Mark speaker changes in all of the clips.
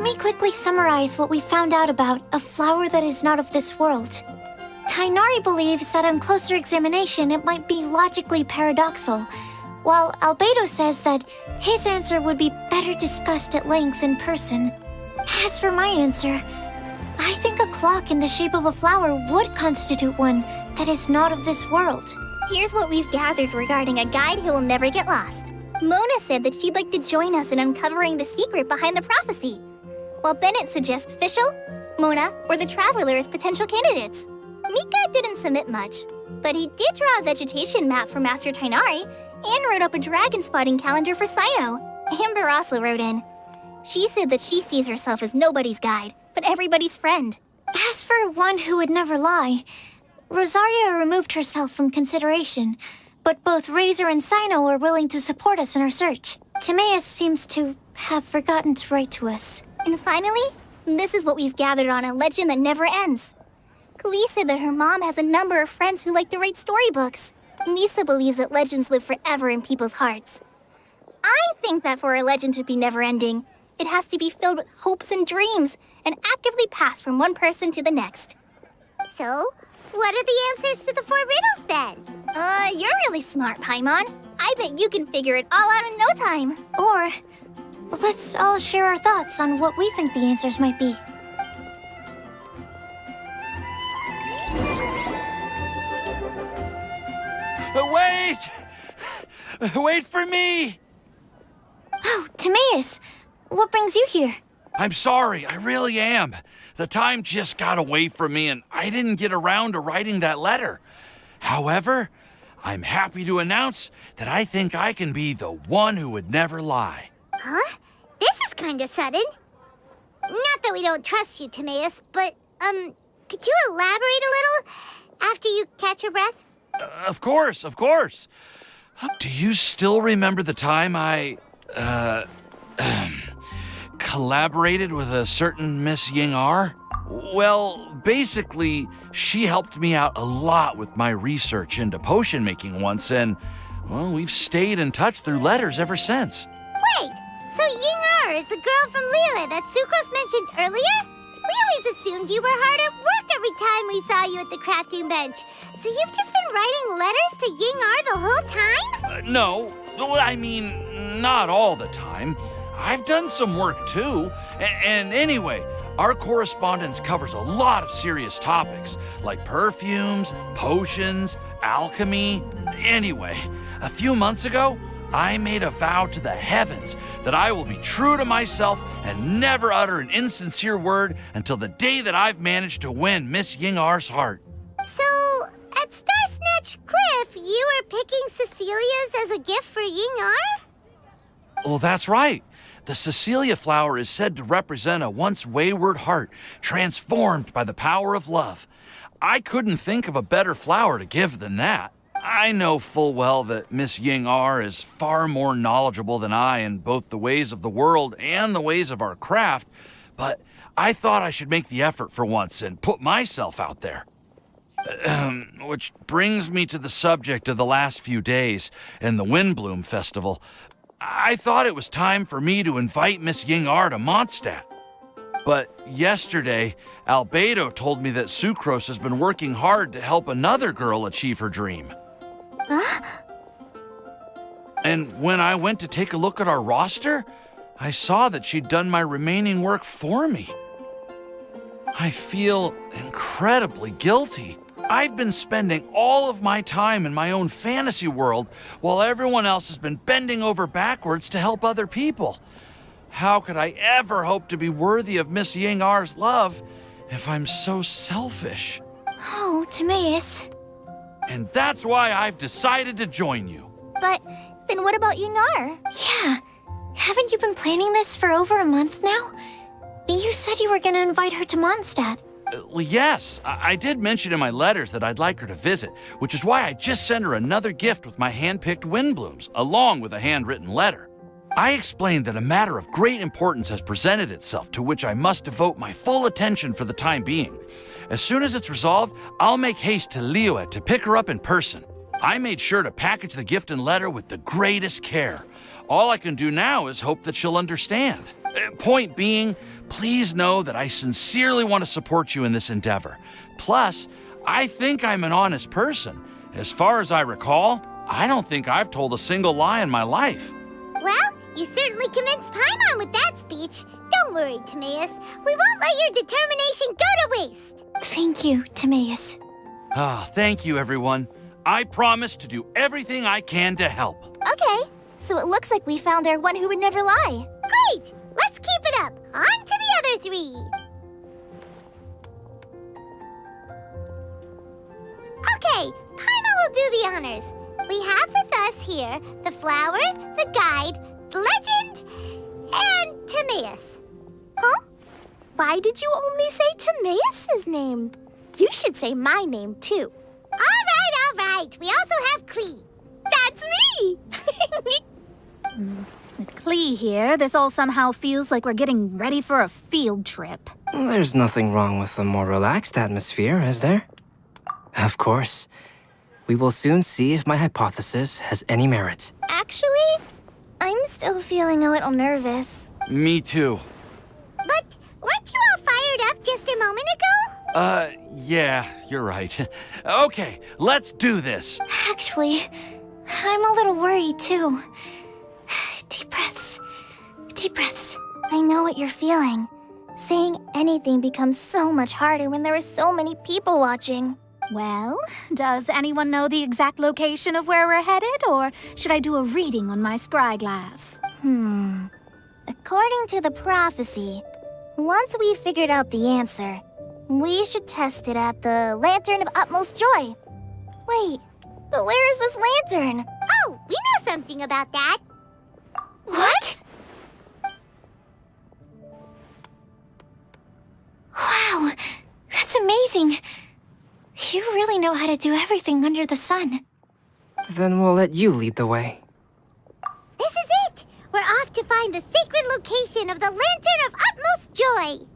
Speaker 1: me quickly summarize what we found out about a flower that is not of this world. Tighnari believes that on closer examination it might be logically paradoxal, while Albedo says that his answer would be better discussed at length in person. As for my answer, I think a clock in the shape of a flower would constitute one that is not of this world.
Speaker 2: Here's what we've gathered regarding a guide who will never get lost. Mona said that she'd like to join us in uncovering the secret behind the prophecy, while Bennett suggests Fischl, Mona, or the Traveler as potential candidates. Mika didn't submit much, but he did draw a vegetation map for Master Tighnari and wrote up a dragon spotting calendar for Sino. Amber also wrote in. She said that she sees herself as nobody's guide, but everybody's friend.
Speaker 1: As for one who would never lie, Rosaria removed herself from consideration, but both Razor and Sino are willing to support us in our search. Timaeus seems to have forgotten to write to us.
Speaker 2: And finally, this is what we've gathered on a legend that never ends. Kali said that her mom has a number of friends who like to write storybooks. Lisa believes that legends live forever in people's hearts. I think that for a legend to be never-ending, it has to be filled with hopes and dreams and actively passed from one person to the next.
Speaker 3: So, what are the answers to the 4 riddles then?
Speaker 2: You're really smart, Paimon. I bet you can figure it all out in no time.
Speaker 1: Or, let's all share our thoughts on what we think the answers might be.
Speaker 4: Wait! Wait for me!
Speaker 1: Oh, Timaeus, what brings you here?
Speaker 4: I'm sorry, I really am. The time just got away from me and I didn't get around to writing that letter. However, I'm happy to announce that I think I can be the one who would never lie.
Speaker 3: Huh? This is kinda sudden. Not that we don't trust you, Timaeus, but, could you elaborate a little after you catch your breath?
Speaker 4: Of course, of course. Do you still remember the time I, collaborated with a certain Miss Ying'er? Well, basically, she helped me out a lot with my research into potion making once, and, well, we've stayed in touch through letters ever since.
Speaker 3: Wait, so Ying'er is the girl from Liyue that Sucrose mentioned earlier? We always assumed you were hard at work every time we saw you at the crafting bench. So you've just been writing letters to Ying'er the whole time?
Speaker 4: No, I mean, not all the time. I've done some work too. And anyway, our correspondence covers a lot of serious topics, like perfumes, potions, alchemy. Anyway, a few months ago, I made a vow to the heavens that I will be true to myself and never utter an insincere word until the day that I've managed to win Miss Ying'er's heart.
Speaker 3: So, at Star Snatch Cliff, you were picking Cecilia's as a gift for Ying'er?
Speaker 4: Well, that's right. The Cecilia flower is said to represent a once wayward heart, transformed by the power of love. I couldn't think of a better flower to give than that. I know full well that Miss Ying'er is far more knowledgeable than I in both the ways of the world and the ways of our craft, but I thought I should make the effort for once and put myself out there. Which brings me to the subject of the last few days and the Windbloom Festival. I thought it was time for me to invite Miss Ying'er to Mondstadt. But yesterday, Albedo told me that Sucrose has been working hard to help another girl achieve her dream.
Speaker 3: Huh?
Speaker 4: And when I went to take a look at our roster, I saw that she'd done my remaining work for me. I feel incredibly guilty. I've been spending all of my time in my own fantasy world while everyone else has been bending over backwards to help other people. How could I ever hope to be worthy of Miss Ying'er's love if I'm so selfish?
Speaker 1: Oh, Timaeus.
Speaker 4: And that's why I've decided to join you.
Speaker 2: But then what about Ying'er?
Speaker 1: Yeah, haven't you been planning this for over a month now? You said you were gonna invite her to Mondstadt.
Speaker 4: Well, yes, I did mention in my letters that I'd like her to visit, which is why I just sent her another gift with my hand-picked windblooms, along with a handwritten letter. I explained that a matter of great importance has presented itself to which I must devote my full attention for the time being. As soon as it's resolved, I'll make haste to Liyue to pick her up in person. I made sure to package the gift and letter with the greatest care. All I can do now is hope that she'll understand. Point being, please know that I sincerely want to support you in this endeavor. Plus, I think I'm an honest person. As far as I recall, I don't think I've told a single lie in my life.
Speaker 3: Well, you certainly convinced Paimon with that speech. Don't worry, Timaeus. We won't let your determination go to waste.
Speaker 1: Thank you, Timaeus.
Speaker 4: Ah, thank you, everyone. I promise to do everything I can to help.
Speaker 2: Okay, so it looks like we found our one who would never lie.
Speaker 3: Great! Let's keep it up. On to the other three. Okay, Paimon will do the honors. We have with us here the flower, the guide, the legend, and Timaeus.
Speaker 2: Huh? Why did you only say Timaeus' name? You should say my name, too.
Speaker 3: All right. We also have Klee.
Speaker 2: That's me! With Klee here, this all somehow feels like we're getting ready for a field trip.
Speaker 5: There's nothing wrong with a more relaxed atmosphere, is there? Of course. We will soon see if my hypothesis has any merit.
Speaker 2: Actually, I'm still feeling a little nervous.
Speaker 4: Me too.
Speaker 3: But weren't you all fired up just a moment ago?
Speaker 4: Yeah, you're right. Okay, let's do this.
Speaker 1: Actually, I'm a little worried too. Deep breaths. Deep breaths.
Speaker 2: I know what you're feeling. Saying anything becomes so much harder when there are so many people watching. Well, does anyone know the exact location of where we're headed, or should I do a reading on my scry glass? According to the prophecy, once we've figured out the answer, we should test it at the Lantern of Utmost Joy. Wait, but where is this lantern?
Speaker 3: Oh, we know something about that.
Speaker 1: What? Wow, that's amazing. You really know how to do everything under the sun.
Speaker 5: Then we'll let you lead the way.
Speaker 3: This is it. We're off to find the sacred location of the Lantern of Utmost Joy.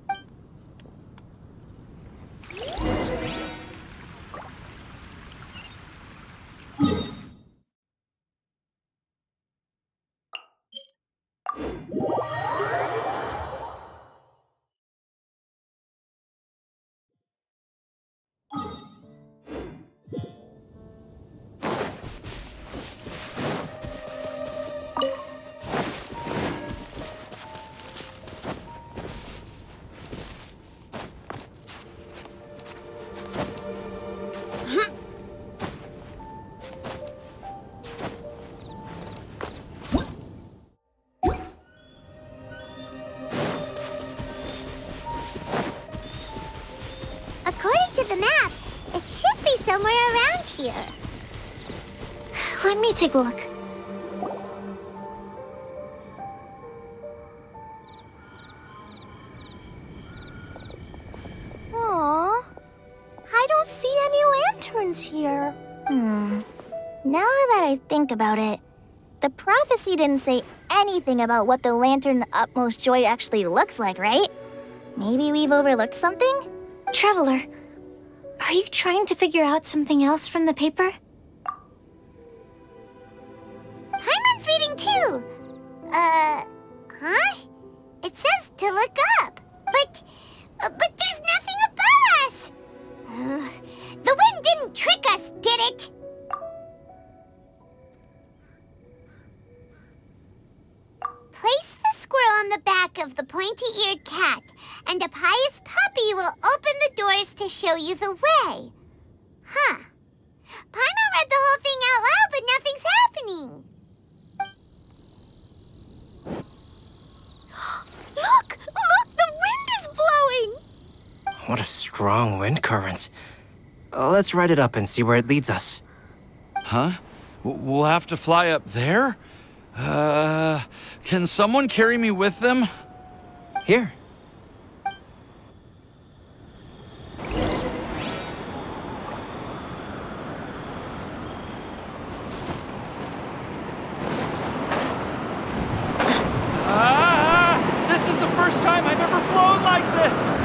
Speaker 3: According to the map, it should be somewhere around here.
Speaker 1: Let me take a look.
Speaker 2: Aww, I don't see any lanterns here. Now that I think about it, the prophecy didn't say anything about what the Lantern of Utmost Joy actually looks like, right? Maybe we've overlooked something?
Speaker 1: Traveler, are you trying to figure out something else from the paper?
Speaker 3: Paimon's reading too. Huh? It says to look up, but there's nothing above us. The wind didn't trick us, did it? Place the squirrel on the back of the pointy-eared cat, and a pious puppy will open the doors to show you the way. Huh. Paimon read the whole thing out loud, but nothing's happening.
Speaker 2: Look! The wind is blowing!
Speaker 5: What a strong wind current. Let's ride it up and see where it leads us.
Speaker 4: Huh? We'll have to fly up there? Can someone carry me with them?
Speaker 5: Here.
Speaker 4: This is the first time I've ever flown like this!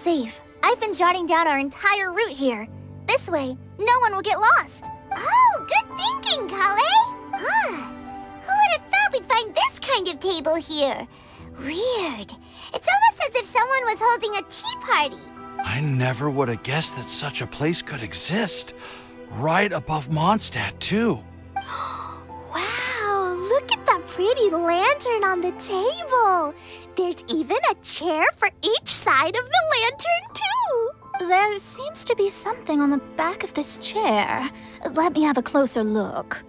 Speaker 2: safe. I've been jotting down our entire route here. This way, no one will get lost.
Speaker 3: Oh, good thinking, COLLEI! Huh. Who would have thought we'd find this kind of table here? Weird. It's almost as if someone was holding a tea party.
Speaker 4: I never would have guessed that such a place could exist. Right above Mondstadt, too.
Speaker 3: Wow, look at that pretty lantern on the table. There's even a chair for each side of the lantern, too.
Speaker 1: There seems to be something on the back of this chair. Let me have a closer look.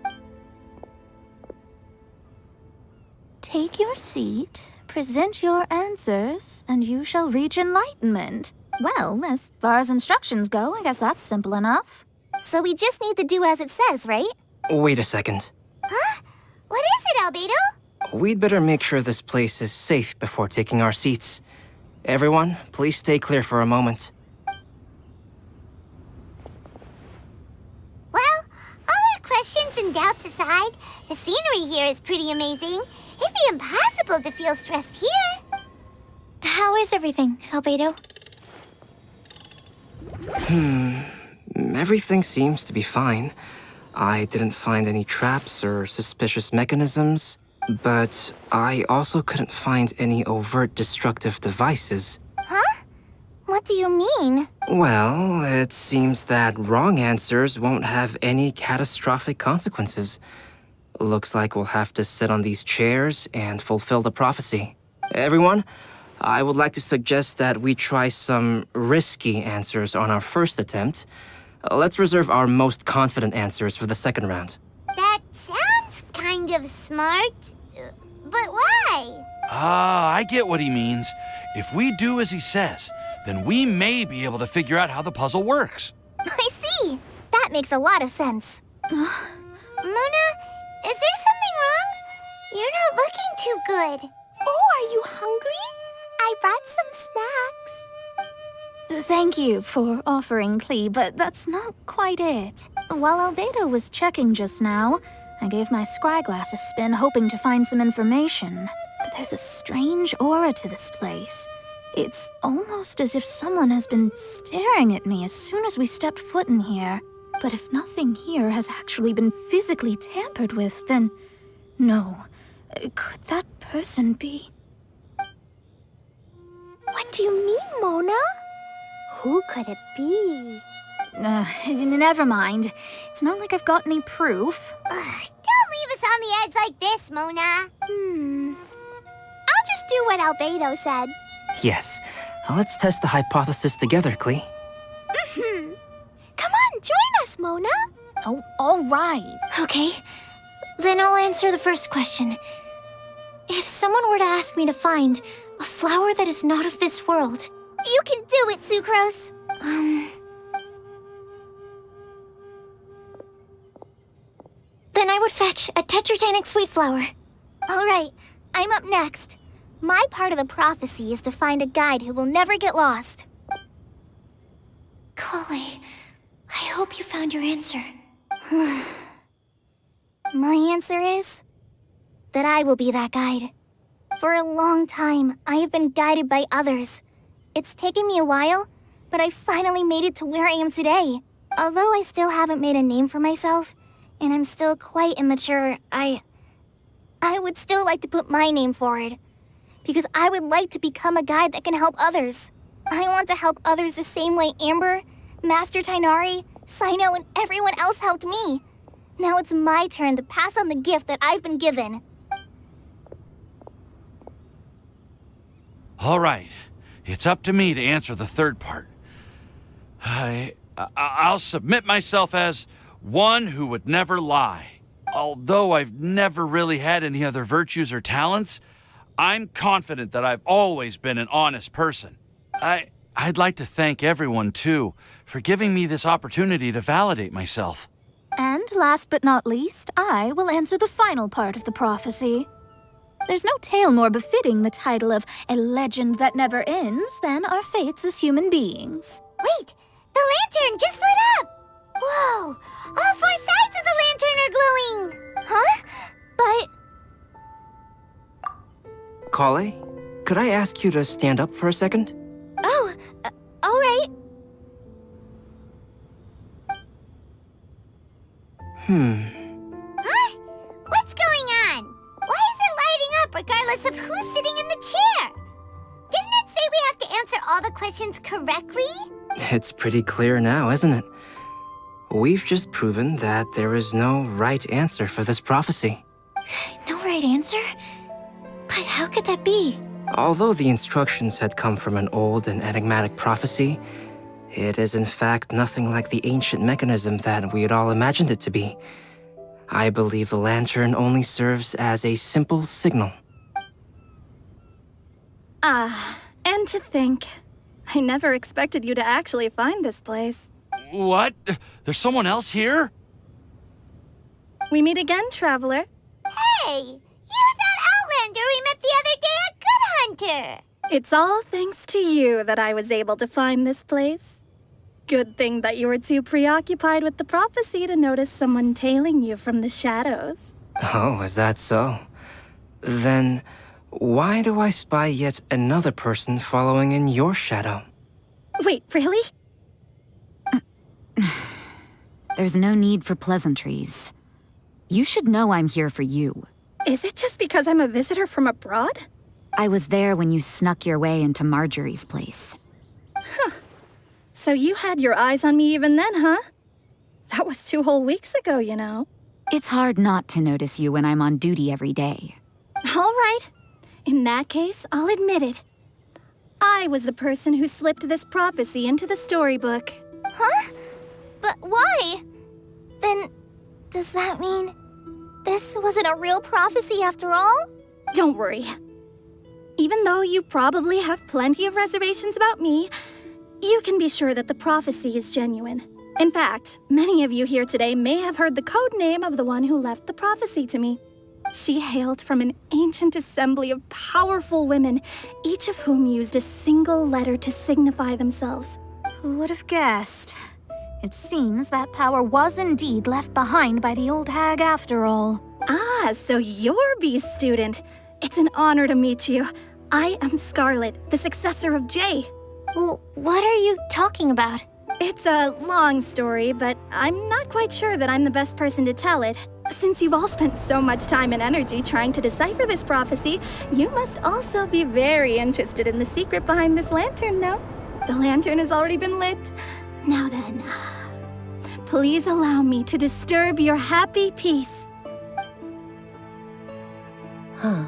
Speaker 1: Take your seat, present your answers, and you shall reach enlightenment. Well, as far as instructions go, I guess that's simple enough.
Speaker 2: So we just need to do as it says, right?
Speaker 5: Wait a second.
Speaker 3: Huh? What is it, Albedo?
Speaker 5: We'd better make sure this place is safe before taking our seats. Everyone, please stay clear for a moment.
Speaker 3: Well, all our questions and doubts aside, the scenery here is pretty amazing. It'd be impossible to feel stressed here.
Speaker 1: How is everything, Albedo?
Speaker 5: Everything seems to be fine. I didn't find any traps or suspicious mechanisms, but I also couldn't find any overt destructive devices.
Speaker 2: Huh? What do you mean?
Speaker 5: Well, it seems that wrong answers won't have any catastrophic consequences. Looks like we'll have to sit on these chairs and fulfill the prophecy. Everyone, I would like to suggest that we try some risky answers on our first attempt. Let's reserve our most confident answers for the second round.
Speaker 3: That sounds kind of smart. But why?
Speaker 4: I get what he means. If we do as he says, then we may be able to figure out how the puzzle works.
Speaker 2: I see. That makes a lot of sense.
Speaker 3: Mona, is there something wrong? You're not looking too good. Oh, are you hungry? I brought some snacks.
Speaker 1: Thank you for offering, Klee, but that's not quite it. While Albedo was checking just now, I gave my scryglass a spin hoping to find some information. But there's a strange aura to this place. It's almost as if someone has been staring at me as soon as we stepped foot in here. But if nothing here has actually been physically tampered with, then no. Could that person be?
Speaker 3: What do you mean, Mona? Who could it be?
Speaker 1: Never mind. It's not like I've got any proof.
Speaker 3: Don't leave us on the edge like this, Mona. I'll just do what Albedo said.
Speaker 5: Yes, let's test the hypothesis together, Klee.
Speaker 3: Come on, join us, Mona.
Speaker 1: Oh, all right. Okay, then I'll answer the first question. If someone were to ask me to find a flower that is not of this world,
Speaker 2: You can do it, Sucrose.
Speaker 1: then I would fetch a tetratanic sweet flower.
Speaker 2: All right, I'm up next. My part of the prophecy is to find a guide who will never get lost.
Speaker 1: COLLEI, I hope you found your answer.
Speaker 2: My answer is that I will be that guide. For a long time, I have been guided by others. It's taken me a while, but I finally made it to where I am today. Although I still haven't made a name for myself, and I'm still quite immature, I would still like to put my name forward. Because I would like to become a guide that can help others. I want to help others the same way Amber, Master Tighnari, Sino, and everyone else helped me. Now it's my turn to pass on the gift that I've been given.
Speaker 4: All right, it's up to me to answer the third part. I'll submit myself as one who would never lie. Although I've never really had any other virtues or talents, I'm confident that I've always been an honest person. I'd like to thank everyone, too, for giving me this opportunity to validate myself.
Speaker 1: And last but not least, I will answer the final part of the prophecy. There's no tale more befitting the title of a legend that never ends than our fates as human beings.
Speaker 3: Wait, the lantern just lit up! Whoa, all four sides of the lantern are glowing!
Speaker 2: Huh? But...
Speaker 5: COLLEI, could I ask you to stand up for a second?
Speaker 2: Oh,
Speaker 3: Huh? What's going on? Why is it lighting up regardless of who's sitting in the chair? Didn't it say we have to answer all the questions correctly?
Speaker 5: It's pretty clear now, isn't it? We've just proven that there is no right answer for this prophecy.
Speaker 1: No right answer? But how could that be?
Speaker 5: Although the instructions had come from an old and enigmatic prophecy, it is in fact nothing like the ancient mechanism that we had all imagined it to be. I believe the lantern only serves as a simple signal.
Speaker 6: And to think, I never expected you to actually find this place.
Speaker 4: What? There's someone else here?
Speaker 6: We meet again, traveler.
Speaker 3: Hey, you're that Outlander we met the other day at Good Hunter.
Speaker 6: It's all thanks to you that I was able to find this place. Good thing that you were too preoccupied with the prophecy to notice someone tailing you from the shadows.
Speaker 5: Oh, is that so? Then, why do I spy yet another person following in your shadow?
Speaker 6: Wait, really?
Speaker 7: There's no need for pleasantries. You should know I'm here for you.
Speaker 6: Is it just because I'm a visitor from abroad?
Speaker 7: I was there when you snuck your way into Marjorie's place.
Speaker 6: So you had your eyes on me even then, huh? That was 2 whole weeks ago, you know.
Speaker 7: It's hard not to notice you when I'm on duty every day.
Speaker 6: All right. In that case, I'll admit it. I was the person who slipped this prophecy into the storybook.
Speaker 2: Huh? But why? Then, does that mean this wasn't a real prophecy after all?
Speaker 6: Don't worry. Even though you probably have plenty of reservations about me, you can be sure that the prophecy is genuine. In fact, many of you here today may have heard the code name of the one who left the prophecy to me. She hailed from an ancient assembly of powerful women, each of whom used a single letter to signify themselves.
Speaker 1: Who would have guessed? It seems that power was indeed left behind by the old hag after all.
Speaker 6: Ah, so you're B's student. It's an honor to meet you. I am Scarlet, the successor of Jay.
Speaker 1: Well, what are you talking about?
Speaker 6: It's a long story, but I'm not quite sure that I'm the best person to tell it. Since you've all spent so much time and energy trying to decipher this prophecy, you must also be very interested in the secret behind this lantern, no? The lantern has already been lit. Now then, please allow me to disturb your happy peace.
Speaker 8: Huh.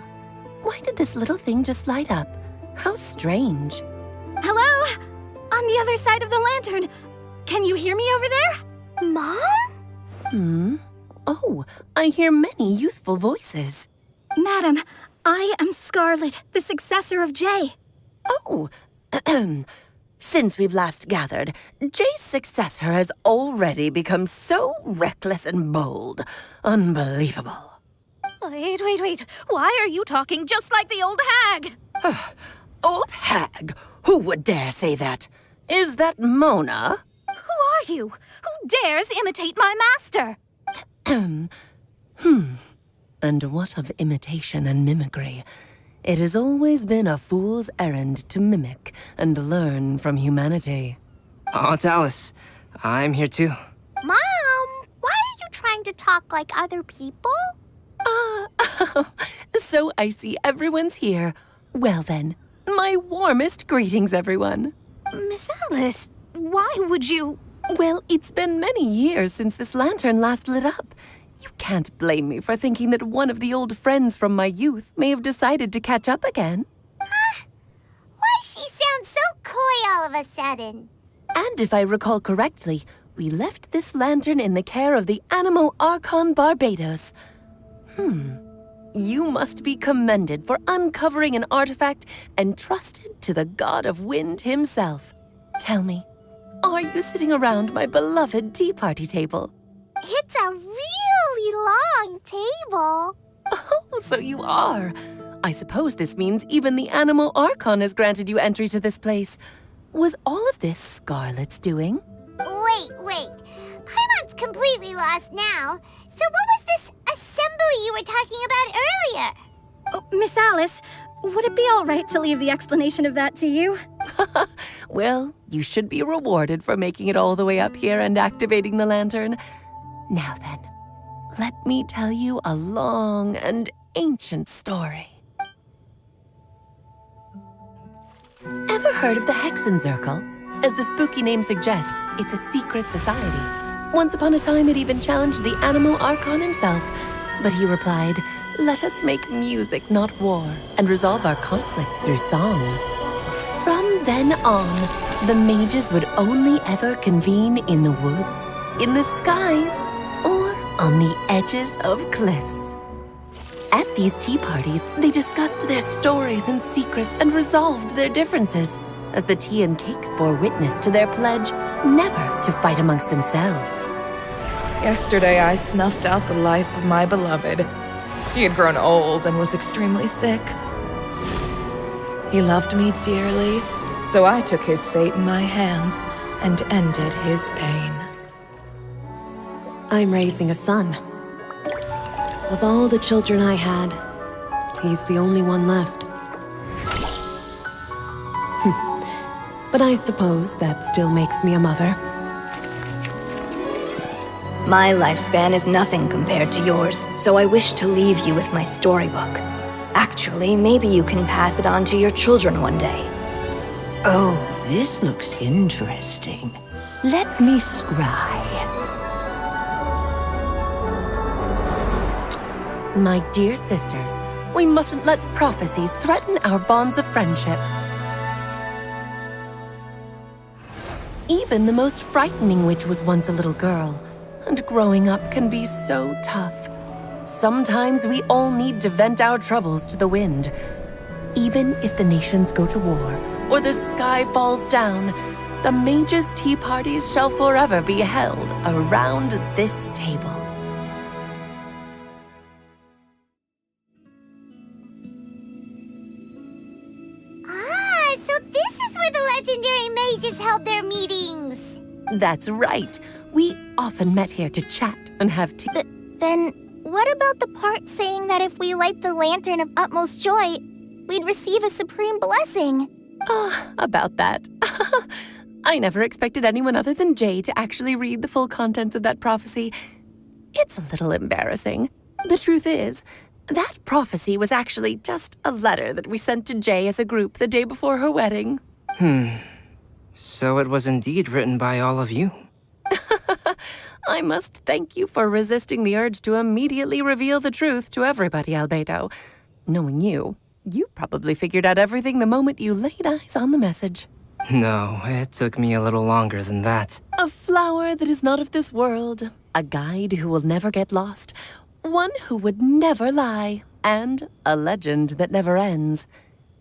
Speaker 8: Why did this little thing just light up? How strange.
Speaker 6: Hello? On the other side of the lantern. Can you hear me over there?
Speaker 2: Mom?
Speaker 8: Oh, I hear many youthful voices.
Speaker 6: Madam, I am Scarlet, the successor of Jay.
Speaker 8: Oh, since we've last gathered, Jay's successor has already become so reckless and bold. Unbelievable.
Speaker 1: Wait. Why are you talking just like the old hag?
Speaker 8: Old hag? Who would dare say that? Is that Mona?
Speaker 1: Who are you? Who dares imitate my master?
Speaker 8: And what of imitation and mimicry? It has always been a fool's errand to mimic and learn from humanity.
Speaker 5: Aunt Alice, I'm here too.
Speaker 3: Mom, why are you trying to talk like other people?
Speaker 8: So I see everyone's here. Well then, my warmest greetings, everyone.
Speaker 1: Miss Alice, why would you...
Speaker 8: Well, it's been many years since this lantern last lit up. You can't blame me for thinking that one of the old friends from my youth may have decided to catch up again.
Speaker 3: Why she sounds so coy all of a sudden?
Speaker 8: And if I recall correctly, we left this lantern in the care of the Animo Archon Barbados. You must be commended for uncovering an artifact entrusted to the god of wind himself. Tell me, are you sitting around my beloved tea party table?
Speaker 3: It's a really long table.
Speaker 8: Oh, so you are. I suppose this means even the Animo Archon has granted you entry to this place. Was all of this Scarlet's doing?
Speaker 3: Wait. Paimon's completely lost now. So what was this assembly you were talking about earlier?
Speaker 6: Oh, Miss Alice, would it be all right to leave the explanation of that to you?
Speaker 8: Well, you should be rewarded for making it all the way up here and activating the lantern. Now then, let me tell you a long and ancient story. Ever heard of the Hexenzirkel? As the spooky name suggests, it's a secret society. Once upon a time, it even challenged the Animal Archon himself. But he replied, "Let us make music, not war, and resolve our conflicts through song." From then on, the mages would only ever convene in the woods, in the skies, or on the edges of cliffs. At these tea parties, they discussed their stories and secrets and resolved their differences, as the tea and cakes bore witness to their pledge never to fight amongst themselves.
Speaker 9: Yesterday, I snuffed out the life of my beloved. He had grown old and was extremely sick. He loved me dearly, so I took his fate in my hands and ended his pain.
Speaker 8: I'm raising a son. Of all the children I had, he's the only one left. But I suppose that still makes me a mother.
Speaker 10: My lifespan is nothing compared to yours, so I wish to leave you with my storybook. Actually, maybe you can pass it on to your children one day.
Speaker 11: Oh, this looks interesting. Let me scry.
Speaker 8: My dear sisters, we mustn't let prophecies threaten our bonds of friendship. Even the most frightening witch was once a little girl, and growing up can be so tough. Sometimes we all need to vent our troubles to the wind. Even if the nations go to war, or the sky falls down, the mages' tea parties shall forever be held around this table.
Speaker 3: So this is where the legendary mages held their meetings.
Speaker 8: That's right. We often met here to chat and have tea.
Speaker 2: Then, what about the part saying that if we light the lantern of utmost joy, we'd receive a supreme blessing?
Speaker 8: About that. I never expected anyone other than Jay to actually read the full contents of that prophecy. It's a little embarrassing. The truth is, that prophecy was actually just a letter that we sent to Jay as a group the day before her wedding.
Speaker 5: So it was indeed written by all of you.
Speaker 8: I must thank you for resisting the urge to immediately reveal the truth to everybody, Albedo. Knowing you, you probably figured out everything the moment you laid eyes on the message.
Speaker 5: No, it took me a little longer than that.
Speaker 8: A flower that is not of this world, a guide who will never get lost, one who would never lie, and a legend that never ends.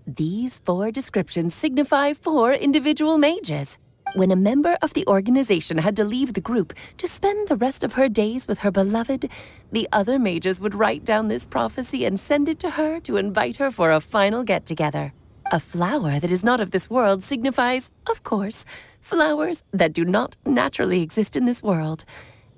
Speaker 8: These 4 descriptions signify 4 individual mages. When a member of the organization had to leave the group to spend the rest of her days with her beloved, the other mages would write down this prophecy and send it to her to invite her for a final get-together. A flower that is not of this world signifies, of course, flowers that do not naturally exist in this world.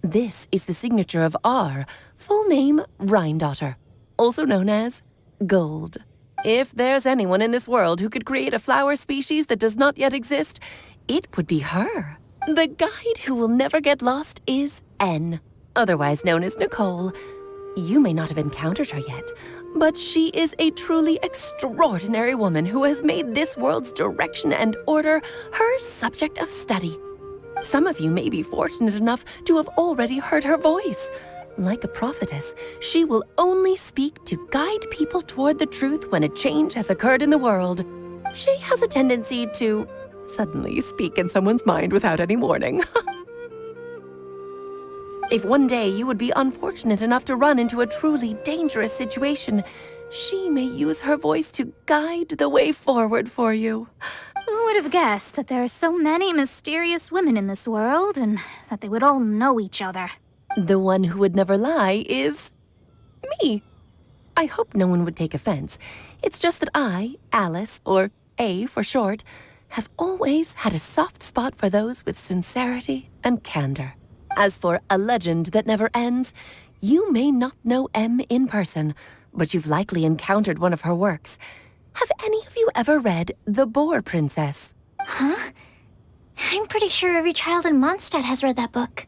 Speaker 8: This is the signature of our full name, Rhine-daughter, also known as Gold. If there's anyone in this world who could create a flower species that does not yet exist, it would be her. The guide who will never get lost is N, otherwise known as Nicole. You may not have encountered her yet, but she is a truly extraordinary woman who has made this world's direction and order her subject of study. Some of you may be fortunate enough to have already heard her voice. Like a prophetess, she will only speak to guide people toward the truth when a change has occurred in the world. She has a tendency to suddenly speak in someone's mind without any warning. If one day you would be unfortunate enough to run into a truly dangerous situation, she may use her voice to guide the way forward for you.
Speaker 1: Who would have guessed that there are so many mysterious women in this world and that they would all know each other?
Speaker 8: The one who would never lie is me. I hope no one would take offense. It's just that I, Alice, or A for short, have always had a soft spot for those with sincerity and candor. As for a legend that never ends, you may not know M in person, but you've likely encountered one of her works. Have any of you ever read The Boar Princess?
Speaker 1: Huh? I'm pretty sure every child in Mondstadt has read that book.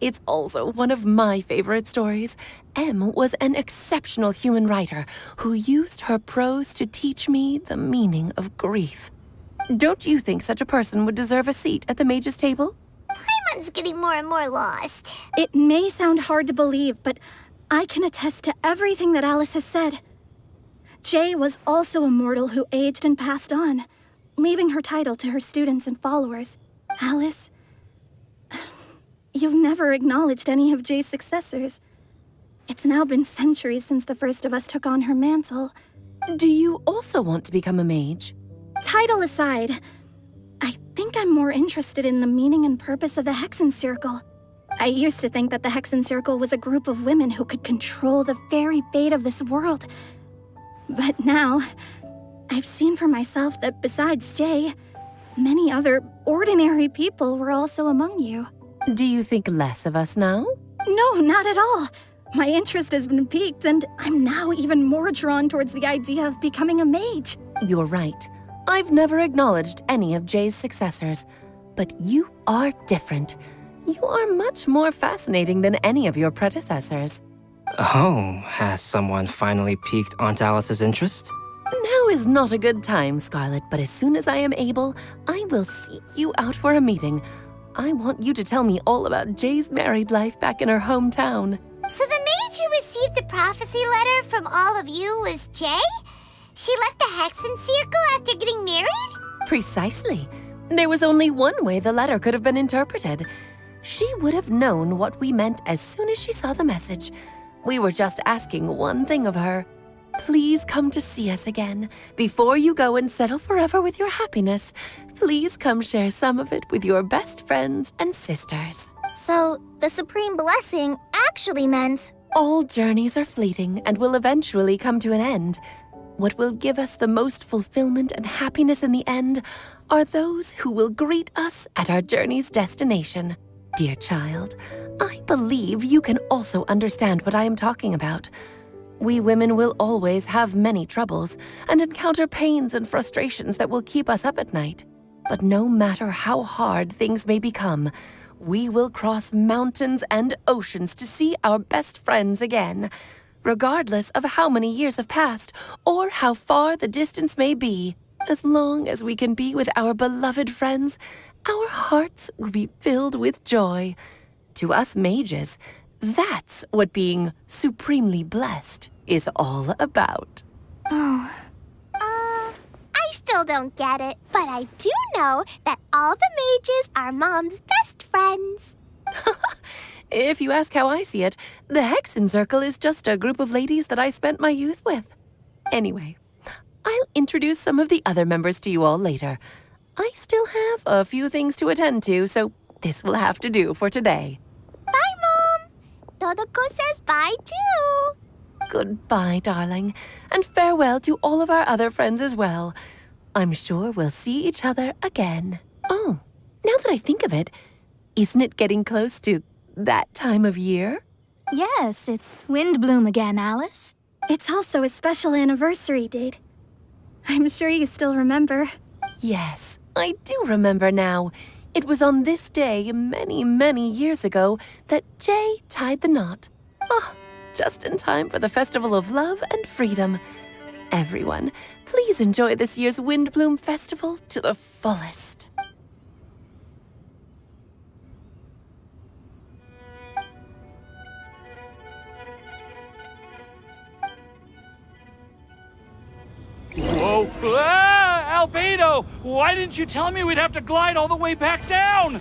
Speaker 8: It's also one of my favorite stories. M was an exceptional human writer who used her prose to teach me the meaning of grief. Don't you think such a person would deserve a seat at the mage's table?
Speaker 3: Paimon's getting more and more lost.
Speaker 6: It may sound hard to believe, but I can attest to everything that Alice has said. Jay was also a mortal who aged and passed on, leaving her title to her students and followers. Alice, you've never acknowledged any of Jay's successors. It's now been centuries since the first of us took on her mantle.
Speaker 8: Do you also want to become a mage?
Speaker 6: Title aside, I think I'm more interested in the meaning and purpose of the Hexen Circle. I used to think that the Hexen Circle was a group of women who could control the very fate of this world. But now, I've seen for myself that besides Jay, many other ordinary people were also among you.
Speaker 8: Do you think less of us now?
Speaker 6: No, not at all. My interest has been piqued, and I'm now even more drawn towards the idea of becoming a mage.
Speaker 8: You're right. I've never acknowledged any of Jay's successors, but you are different. You are much more fascinating than any of your predecessors.
Speaker 5: Oh, has someone finally piqued Aunt Alice's interest?
Speaker 8: Now is not a good time, Scarlet, but as soon as I am able, I will seek you out for a meeting. I want you to tell me all about Jay's married life back in her hometown.
Speaker 3: So the mage who received the prophecy letter from all of you was Jay? She left the Hexen Circle after getting married?
Speaker 8: Precisely. There was only one way the letter could have been interpreted. She would have known what we meant as soon as she saw the message. We were just asking one thing of her. Please come to see us again. Before you go and settle forever with your happiness, please come share some of it with your best friends and sisters.
Speaker 2: So, the supreme blessing actually meant...
Speaker 8: All journeys are fleeting and will eventually come to an end. What will give us the most fulfillment and happiness in the end are those who will greet us at our journey's destination. Dear child, I believe you can also understand what I am talking about. We women will always have many troubles and encounter pains and frustrations that will keep us up at night. But no matter how hard things may become, we will cross mountains and oceans to see our best friends again. Regardless of how many years have passed or how far the distance may be, as long as we can be with our beloved friends, our hearts will be filled with joy. To us mages, that's what being supremely blessed is all about.
Speaker 3: I still don't get it, but I do know that all the mages are Mom's best friends.
Speaker 8: If you ask how I see it, the Hexen Circle is just a group of ladies that I spent my youth with. Anyway, I'll introduce some of the other members to you all later. I still have a few things to attend to, so this will have to do for today.
Speaker 3: Bye, Mom. Todoko says bye, too.
Speaker 8: Goodbye, darling, and farewell to all of our other friends as well. I'm sure we'll see each other again. Oh, now that I think of it, isn't it getting close to that time of year?
Speaker 1: Yes, it's wind bloom again, Alice.
Speaker 6: It's also a special anniversary date. I'm sure you still remember.
Speaker 8: Yes, I do remember now. It was on this day many, many years ago that Jay tied the knot. Oh, just in time for the Festival of Love and Freedom. Everyone, please enjoy this year's Windbloom Festival to the fullest.
Speaker 4: Whoa! Ah, Albedo! Why didn't you tell me we'd have to glide all the way back down?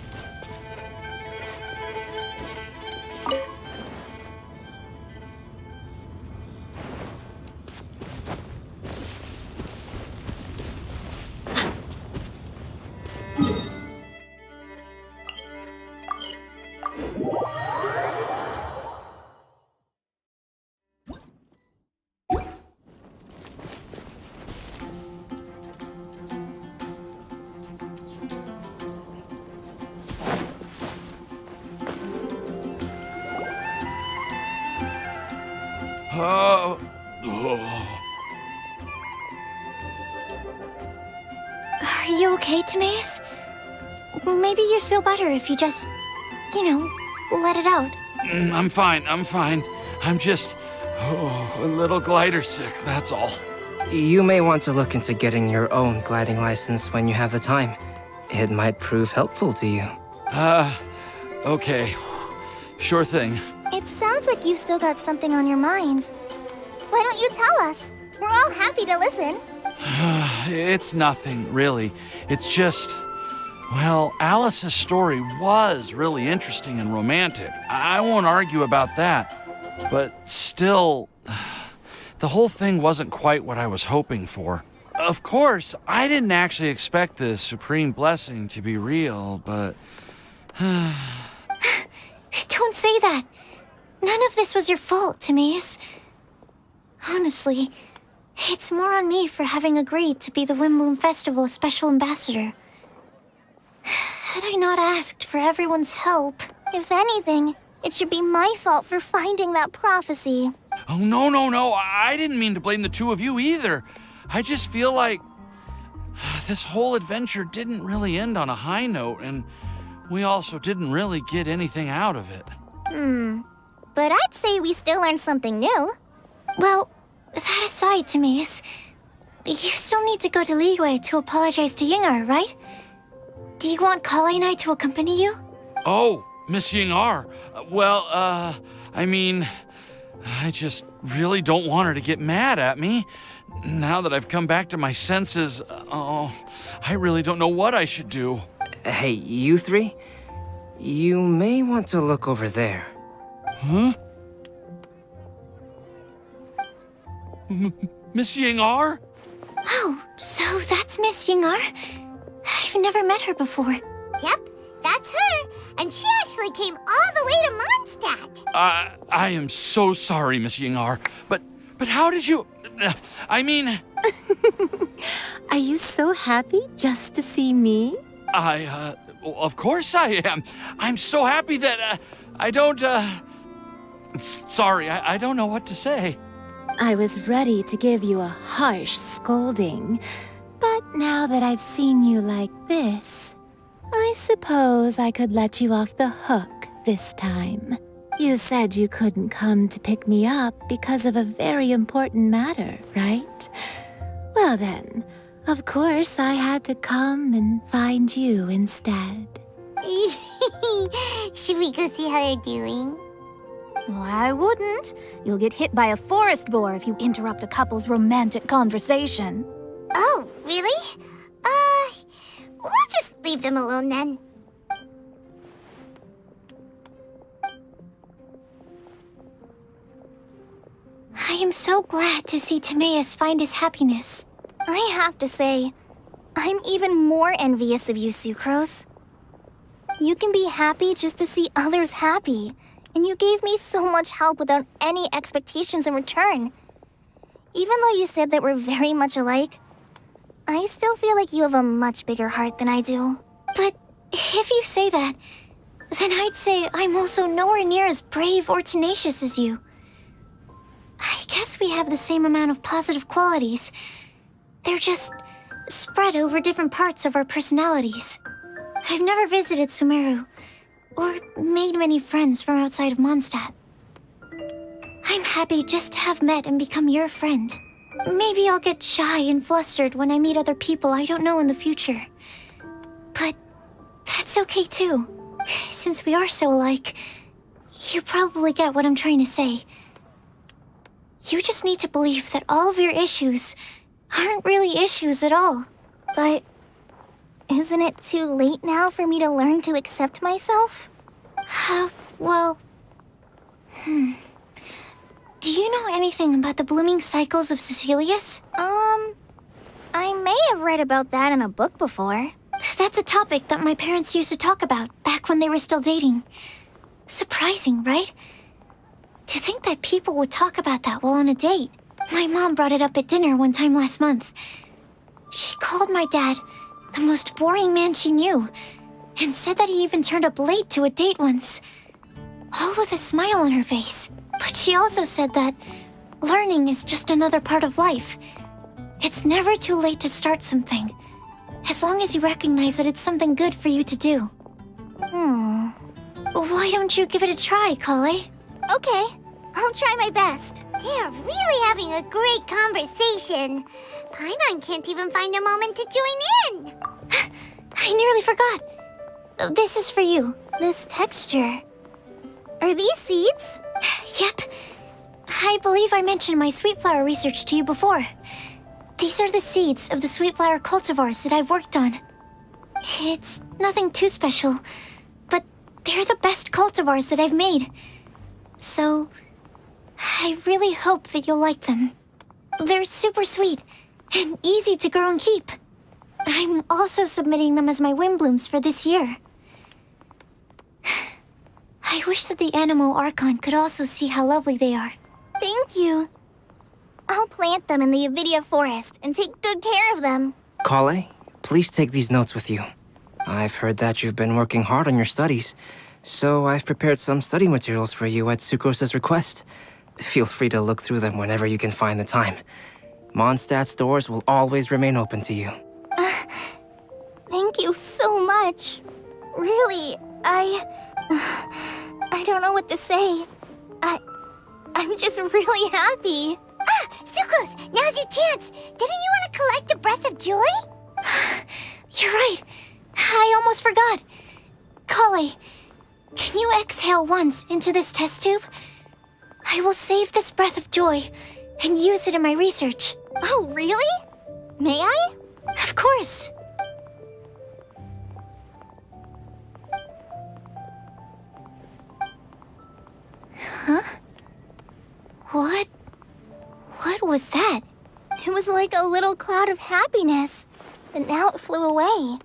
Speaker 1: Are you okay, Timaeus? Maybe you'd feel better if you just let it out.
Speaker 4: I'm fine. I'm just a little glider sick, that's all.
Speaker 5: You may want to look into getting your own gliding license when you have the time. It might prove helpful to you.
Speaker 4: Okay. Sure thing.
Speaker 2: It sounds like you've still got something on your mind. Why don't you tell us? We're all happy to listen.
Speaker 4: It's nothing, really. It's just... Well, Alice's story was really interesting and romantic. I won't argue about that. But still, the whole thing wasn't quite what I was hoping for. Of course, I didn't actually expect the supreme blessing to be real, but...
Speaker 1: Don't say that. None of this was your fault, Timaeus. Honestly, it's more on me for having agreed to be the Windbloom Festival's special ambassador. Had I not asked for everyone's help...
Speaker 2: If anything, it should be my fault for finding that prophecy.
Speaker 4: Oh, no. I didn't mean to blame the two of you either. I just feel like this whole adventure didn't really end on a high note, and we also didn't really get anything out of it.
Speaker 2: But I'd say we still learned something new.
Speaker 1: Well, that aside, Timaeus, you still need to go to Liyue to apologize to Ying'er, right? Do you want COLLEI and I to accompany you?
Speaker 4: Oh, Miss Ying'er. Well, I mean, I just really don't want her to get mad at me. Now that I've come back to my senses, I really don't know what I should do.
Speaker 5: Hey, you three? You may want to look over there.
Speaker 4: Huh? Miss Ying'er?
Speaker 1: Oh, so that's Miss Ying'er? I've never met her before.
Speaker 3: Yep, that's her. And she actually came all the way to Mondstadt.
Speaker 4: I am so sorry, Miss Ying'er. But how did you... I mean...
Speaker 12: Are you so happy just to see me?
Speaker 4: Of course I am. I'm so happy that, I don't, Sorry, I don't know what to say.
Speaker 12: I was ready to give you a harsh scolding, but now that I've seen you like this, I suppose I could let you off the hook this time. You said you couldn't come to pick me up because of a very important matter, right? Well then, of course I had to come and find you instead.
Speaker 3: Should we go see how they're doing?
Speaker 13: Well, I wouldn't. You'll get hit by a forest boar if you interrupt a couple's romantic conversation.
Speaker 3: Oh, really? We'll just leave them alone then.
Speaker 1: I am so glad to see Timaeus find his happiness.
Speaker 2: I have to say, I'm even more envious of you, Sucrose. You can be happy just to see others happy, and you gave me so much help without any expectations in return. Even though you said that we're very much alike, I still feel like you have a much bigger heart than I do.
Speaker 1: But if you say that, then I'd say I'm also nowhere near as brave or tenacious as you. I guess we have the same amount of positive qualities. They're just spread over different parts of our personalities. I've never visited Sumeru, or made many friends from outside of Mondstadt. I'm happy just to have met and become your friend. Maybe I'll get shy and flustered when I meet other people I don't know in the future. But that's okay too. Since we are so alike, you probably get what I'm trying to say. You just need to believe that all of your issues aren't really issues at all.
Speaker 2: But isn't it too late now for me to learn to accept myself?
Speaker 1: Well... Do you know anything about the blooming cycles of Cecilius?
Speaker 2: I may have read about that in a book before.
Speaker 1: That's a topic that my parents used to talk about back when they were still dating. Surprising, right? To think that people would talk about that while on a date. My mom brought it up at dinner one time last month. She called my dad the most boring man she knew, and said that he even turned up late to a date once. All with a smile on her face. But she also said that learning is just another part of life. It's never too late to start something, as long as you recognize that it's something good for you to do. Why don't you give it a try, COLLEI?
Speaker 2: Okay, I'll try my best.
Speaker 3: They're really having a great conversation. Paimon can't even find a moment to join in.
Speaker 1: I nearly forgot. This is for you.
Speaker 2: This texture. Are these seeds?
Speaker 1: Yep. I believe I mentioned my sweet flower research to you before. These are the seeds of the sweet flower cultivars that I've worked on. It's nothing too special, but they're the best cultivars that I've made. So, I really hope that you'll like them. They're super sweet and easy to grow and keep. I'm also submitting them as my wind blooms for this year. I wish that the Animo Archon could also see how lovely they are.
Speaker 2: Thank you. I'll plant them in the Avidia forest and take good care of them.
Speaker 5: COLLEI, please take these notes with you. I've heard that you've been working hard on your studies, so I've prepared some study materials for you at Sucrose's request. Feel free to look through them whenever you can find the time. Mondstadt's doors will always remain open to you.
Speaker 2: Thank you so much. Really, I don't know what to say. I'm just really happy.
Speaker 3: Sucrose, now's your chance. Didn't you want to collect a breath of joy?
Speaker 1: You're right. I almost forgot. COLLEI, can you exhale once into this test tube? I will save this breath of joy and use it in my research.
Speaker 2: Oh, really? May I?
Speaker 1: Of course. Huh? What was that?
Speaker 2: It was like a little cloud of happiness, but now it flew away.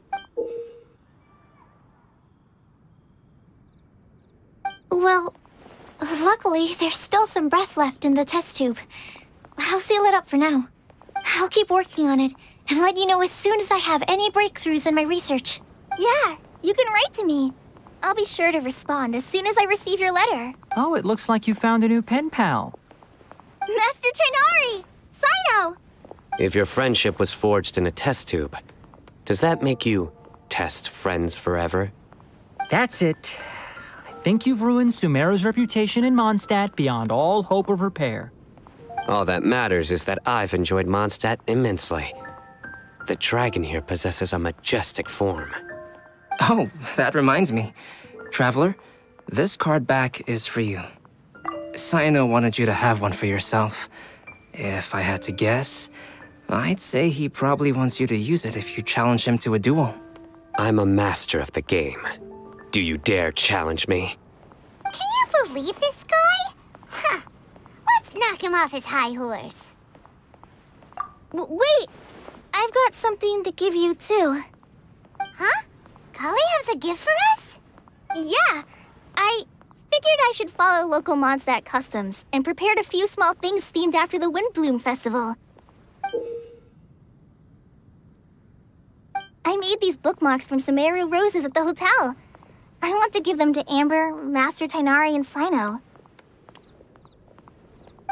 Speaker 1: Well, luckily, there's still some breath left in the test tube. I'll seal it up for now. I'll keep working on it and let you know as soon as I have any breakthroughs in my research.
Speaker 2: Yeah, you can write to me. I'll be sure to respond as soon as I receive your letter.
Speaker 14: Oh, it looks like you found a new pen pal.
Speaker 2: Master Tighnari! Seno!
Speaker 15: If your friendship was forged in a test tube, does that make you test friends forever?
Speaker 14: That's it. I think you've ruined Sumeru's reputation in Mondstadt beyond all hope of repair.
Speaker 15: All that matters is that I've enjoyed Mondstadt immensely. The dragon here possesses a majestic form.
Speaker 5: Oh, that reminds me. Traveler, this card back is for you. Seno wanted you to have one for yourself. If I had to guess, I'd say he probably wants you to use it if you challenge him to a duel.
Speaker 15: I'm a master of the game. Do you dare challenge me?
Speaker 3: Can you believe this guy? Huh. Let's knock him off his high horse.
Speaker 2: Wait! I've got something to give you, too.
Speaker 3: Huh? COLLEI has a gift for us?
Speaker 2: Yeah! I figured I should follow local Mondstadt customs and prepared a few small things themed after the Windbloom Festival. I made these bookmarks from Sumeru roses at the hotel. I want to give them to Amber, Master Tighnari, and Seno.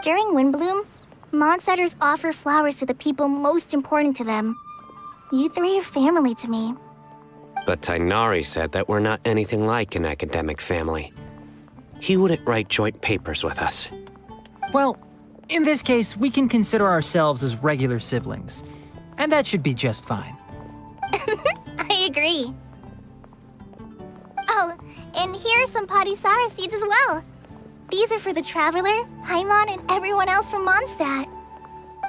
Speaker 2: During Windbloom, Mondstadters offer flowers to the people most important to them. You three are family to me.
Speaker 15: But Tighnari said that we're not anything like an academic family. He wouldn't write joint papers with us.
Speaker 14: Well, in this case, we can consider ourselves as regular siblings. And that should be just fine.
Speaker 2: I agree. Oh, and here are some Padisara seeds as well. These are for the Traveler, Paimon, and everyone else from Mondstadt.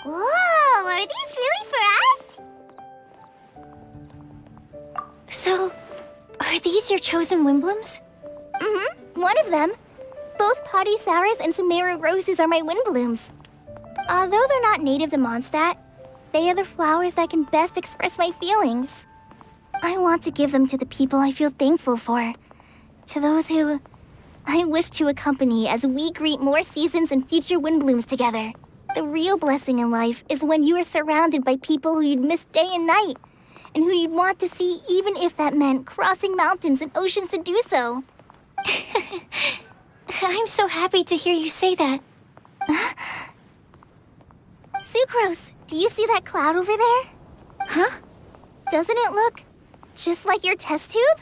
Speaker 3: Whoa, are these really for us?
Speaker 1: So, are these your chosen Windblooms?
Speaker 2: Mm-hmm, one of them. Both Padisauras and Sumeru roses are my Windblooms. Although they're not native to Mondstadt, they are the flowers that can best express my feelings. I want to give them to the people I feel thankful for. To those who I wish to accompany as we greet more seasons and future Windblooms together. The real blessing in life is when you are surrounded by people who you'd miss day and night, and who you'd want to see even if that meant crossing mountains and oceans to do so.
Speaker 1: I'm so happy to hear you say that.
Speaker 2: Sucrose, do you see that cloud over there?
Speaker 1: Huh?
Speaker 2: Doesn't it look just like your test tube?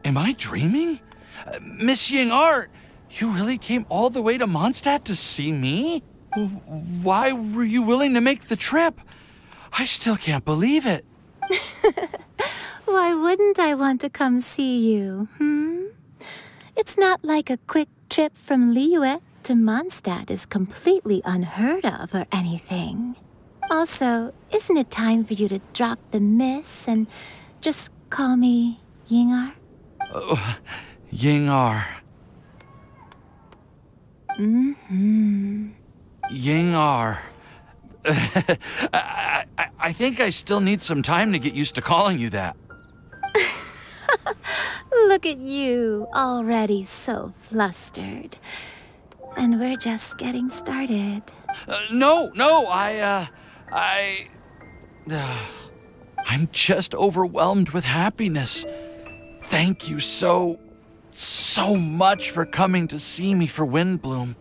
Speaker 4: Am I dreaming? Miss Ying'er, you really came all the way to Mondstadt to see me? Why were you willing to make the trip? I still can't believe it.
Speaker 12: Why wouldn't I want to come see you, It's not like a quick trip from Liyue to Mondstadt is completely unheard of or anything. Also, isn't it time for you to drop the miss and just call me Ying'er?
Speaker 4: Oh, Ying'er. Ying'er. I think I still need some time to get used to calling you that.
Speaker 12: Look at you, already so flustered. And we're just getting started.
Speaker 4: No, I'm just overwhelmed with happiness. Thank you so much for coming to see me for Windbloom.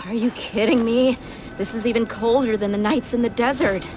Speaker 16: Are you kidding me? This is even colder than the nights in the desert.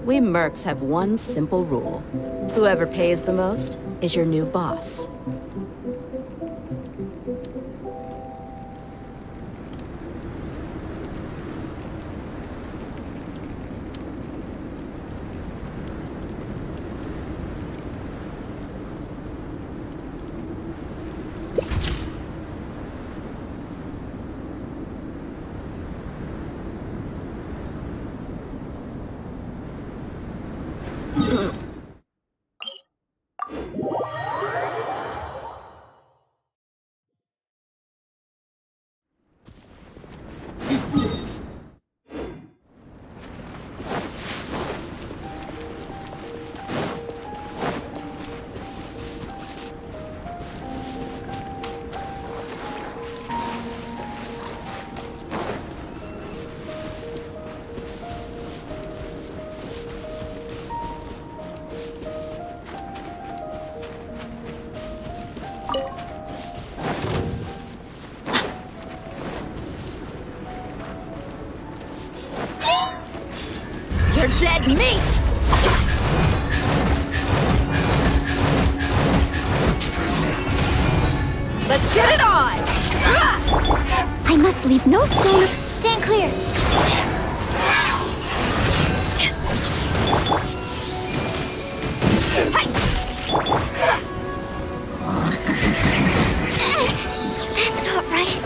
Speaker 17: We mercs have one simple rule. Whoever pays the most is your new boss.
Speaker 16: Dead meat! Let's get it on!
Speaker 1: I must leave no stone. Stand clear. That's not right.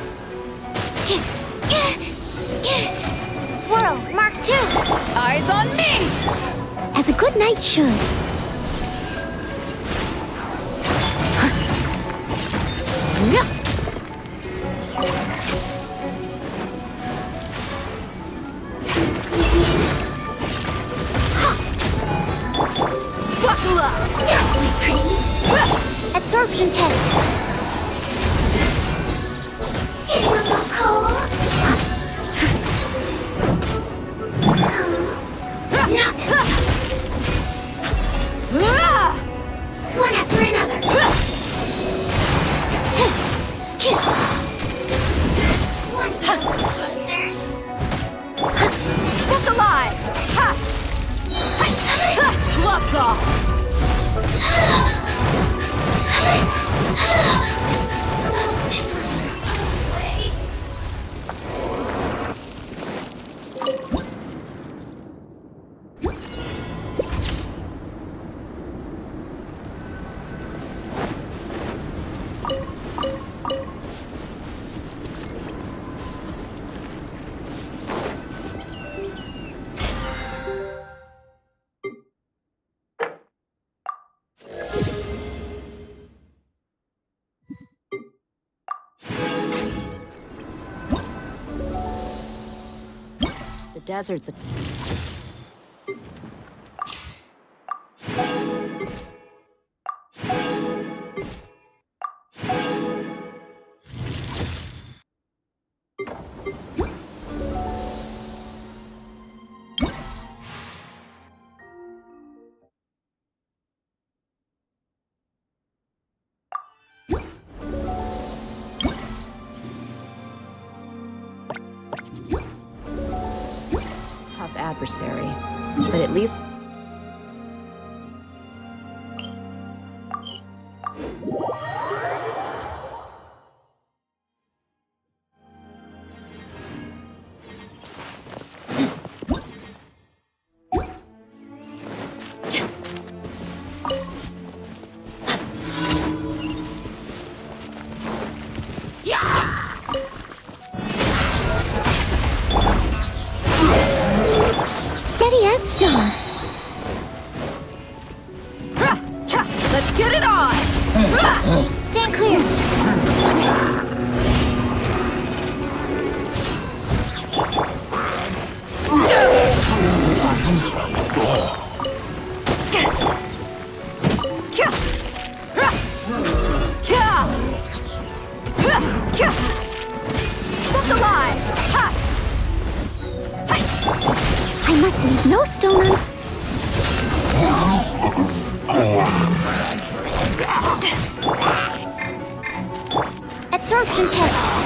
Speaker 1: Swirl, Mark 2.
Speaker 16: Eyes on me!
Speaker 1: As a good knight should.
Speaker 16: Buckle up!
Speaker 1: My pretties. Absorption test. It will not cold. Not this time. One after another. One closer.
Speaker 16: Book alive! Ha! Gloves off!
Speaker 17: desert's a... tough adversary, but at least...
Speaker 1: Steady as stone.
Speaker 16: Let's get it on!
Speaker 1: Stand clear.
Speaker 16: Step alive!
Speaker 1: I must leave no stone un... Absorption test.